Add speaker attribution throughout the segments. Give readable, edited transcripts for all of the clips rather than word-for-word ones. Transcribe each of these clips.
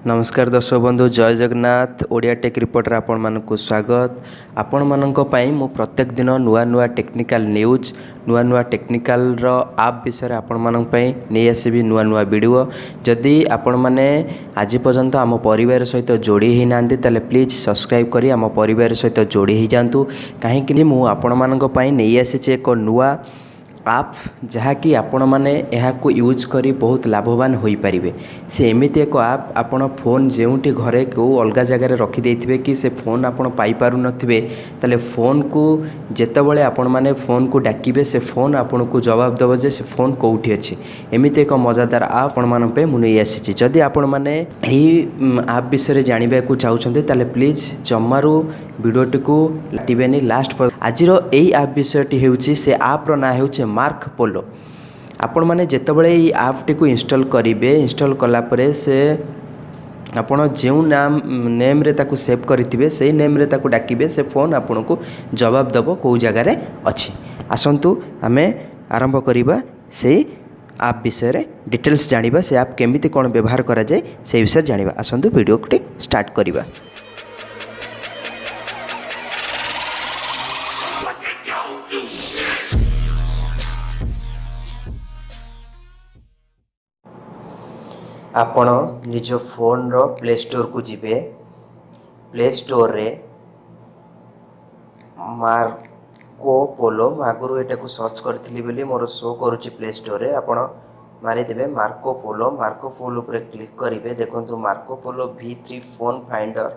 Speaker 1: नमस्कार दर्शक बंधु जय जगन्नाथ ओडिया टेक रिपोर्टर आपण मानकु स्वागत आपण मानक पई मु प्रत्येक दिन नुआ नुआ टेक्निकल न्यूज नुआ नुआ टेक्निकल रो आप विषय आपण मानक पई नै आसीबी नुआ नुआ वीडियो जदि आपण माने आज पर्यंत आम परिवार सहित जोड़ी ही नांदी तले प्लीज सब्सक्राइब करी आम परिवार सहित जोड़ी ही जांतु काहे कि मु आपण मानक पई नै आसी एक नुआ आप जहाँकि आपण मैंने यहाँ यूज करी बहुत लाभवान हो पारे से एमती एक आप आपण फोन जोटी घरे को अलग जगार रखिदे कि से फोन आपण पाइपार नथिबे ताले फोन को जेतेबेले आपण माने फोन को डाकिबे से फोन आपण को जवाब देव जे से फोन कौटी अच्छे एमती एक मजादार आप आपण मान पे मुझे आसी जदि आपण माने आप विषय जानवा चाहते ताले प्लीज जमारू वीडियोटी को लाटिबेनी लास्ट पर आज यही आप विषयटी होउची से आप रो ना होउची मार्क पोलो आपण माने जेतेबेले ई आप टी को इंस्टॉल करिवे इंस्टॉल कला परे से आपण जो नाम नेम रे ताकू सेव करिथिबे से नेम रे ताकू डाकिबे से फोन आपण को जवाब देबो को जगह रे अछि आसंतु आमे आरंभ करिबा से आप विषय रे डिटेल्स जानिबा से आप केमिति कोन व्यवहार करा जाय से विषय जानिबा आसंतु वीडियो को स्टार्ट करिबा। आपण निज फोन रो प्ले स्टोर को जिबे प्ले स्टोर रे मार्को पोलो आगुरी एटा को सर्च करथिली बेली मोर शो करूची प्ले स्टोर रे आपण मारी देबे मार्को पोलो ऊपर क्लिक करिवे देखंतु Marco Polo V3 phone finder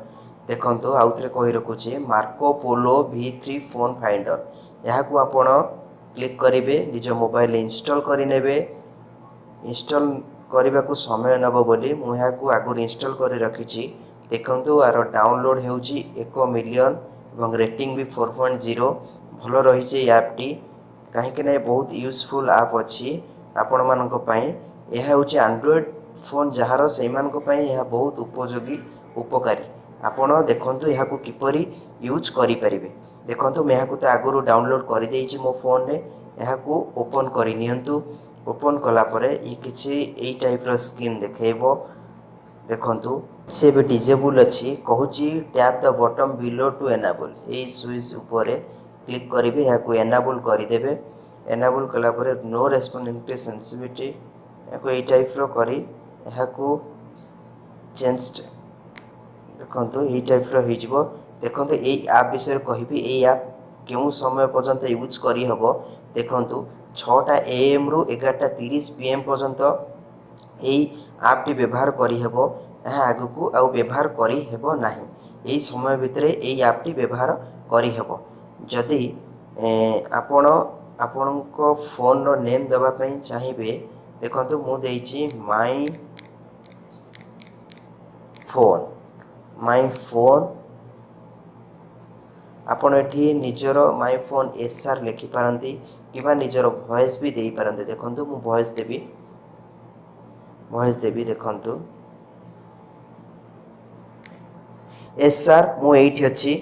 Speaker 1: देखंतु आउथरे कहि रखुची Marco Polo V3 phone finder यहा को आपण क्लिक करिवे निज मोबाइल इंस्टॉल करि नेबे इंस्टॉल करने को समय नब बोली मुझे आगुरी इंस्टॉल कर रखी देखु यार डाउनलोड होची 1 मिलियन और रेटिंग भी 4.0 भल रही ऐपटी कहीं बहुत यूजफुल ऐप अच्छी आपण मानक पई यह हूँ एंड्रॉइड फोन जार से यह बहुत उपयोगी उपकारी आपण देखु यहाँ किपरि यूज करें देखु मैं यहाँ तो आगुरी डाउनलोड कर देइछि मो फोन रे यहाँ ओपन करनियंतु ओपन कला परे ये किसी ए टाइप रो स्क्रीन देखेबो देखंतु से भी डिजेबल अच्छी कहूची tap the button below to enable ए स्विच ऊपर क्लिक करिवे या को एनेबल कर देबे एनेबल कला परे नो रेस्पोंसिबिलिटी सेंसिटिविटी या को ए टाइप रो करी या को चेंज देखंतु ए टाइप रो हिजबो देखंतु ए ऐप विषय कहबी ए ऐप केउ समय पर्यंत यूज करी हबो देखंतु 6टा AM रु 11:30 PM पर्यंत यही ऐपटी व्यवहार करिहेबो आगु को आउ व्यवहार करिहेबो नाही यही समय भितर यही ऐपटी व्यवहार करिहेबो जदि आपणको फोन रो नेम देबा पई चाहिबे देखंतु मु देइछि माय फोन आपण एठी निजरो माय फोन SR लिखि पारंती किबा निजर वॉइस भी दे पारंते देखंतु मु वॉइस देबी देखंतु SR मु एठी अछि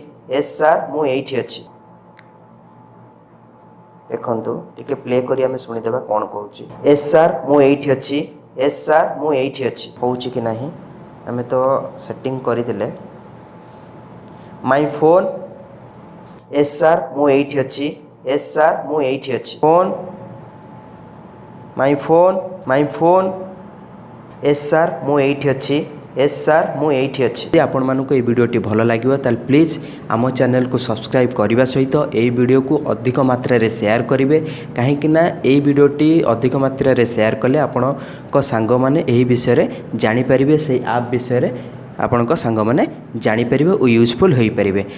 Speaker 1: देखंतु टिके प्ले करी हमें सुनि देबा कोन कहूची SR मु एठी अछि होउची कि नाही हमें तो सेटिंग करि देले माय फोन SR मु एठी अछि फोन माय फोन SR मु एठी अछि आपण मानको ए वीडियोटी भल लागिवो ताल प्लीज आम चैनल को सब्सक्राइब करने सहित ए वीडियो को अधिक मात्रा रे शेयर करेंगे कहीं ए वीडियोटी अधिक मात्रा रे शेयर कले आपण को सांग माने एही विषय रे जानि परिबे से ऐप विषय रे आपण को सांग माने जानि परिबे ओ यूजफुल होई परिबे।